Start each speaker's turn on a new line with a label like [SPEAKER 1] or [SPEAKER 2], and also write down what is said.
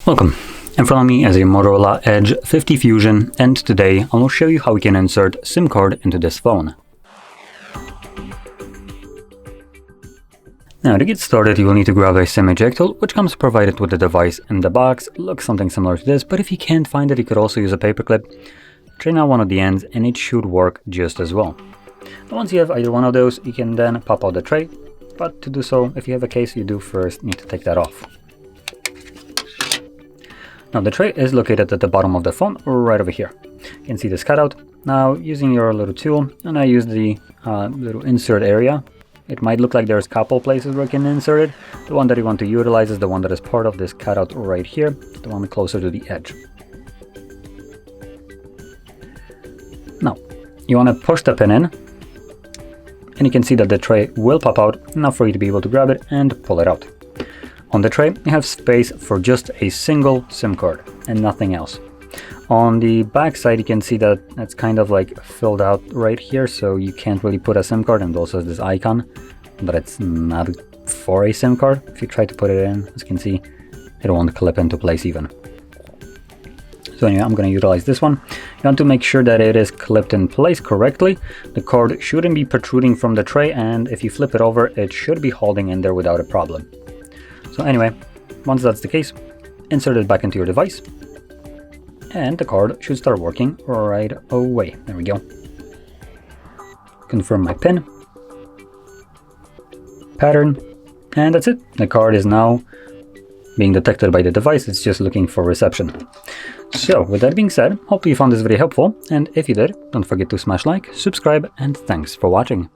[SPEAKER 1] Welcome. In front of me is a Motorola Edge 50 Fusion, and today I will show you how we can insert SIM card into this phone. Now, to get started, you will need to grab a SIM eject tool, which comes provided with the device in the box. Looks something similar to this, but if you can't find it, you could also use a paperclip. Train out one of the ends and it should work just as well. Now, once you have either one of those, you can then pop out the tray, but to do so, if you have a case, you do first need to take that off. Now, the tray is located at the bottom of the phone, right over here. You can see this cutout. Now, using your little tool, and I use the little insert area. It might look like there's a couple places where you can insert it. The one that you want to utilize is the one that is part of this cutout right here, the one closer to the edge. Now, you want to push the pin in, and you can see that the tray will pop out, enough for you to be able to grab it and pull it out. On the tray, you have space for just a single SIM card and nothing else. On the back side, you can see that it's kind of like filled out right here, so you can't really put a SIM card, and also this icon, but it's not for a SIM card. If you try to put it in, as you can see, it won't clip into place even. So anyway, I'm going to utilize this one. You want to make sure that it is clipped in place correctly. The cord shouldn't be protruding from the tray, and if you flip it over, it should be holding in there without a problem. So anyway, once that's the case, insert it back into your device, and the card should start working right away. There we go. Confirm my pin, pattern, and that's it. The card is now being detected by the device. It's just looking for reception. So with that being said, hopefully you found this video helpful, and if you did, don't forget to smash like, subscribe, and thanks for watching.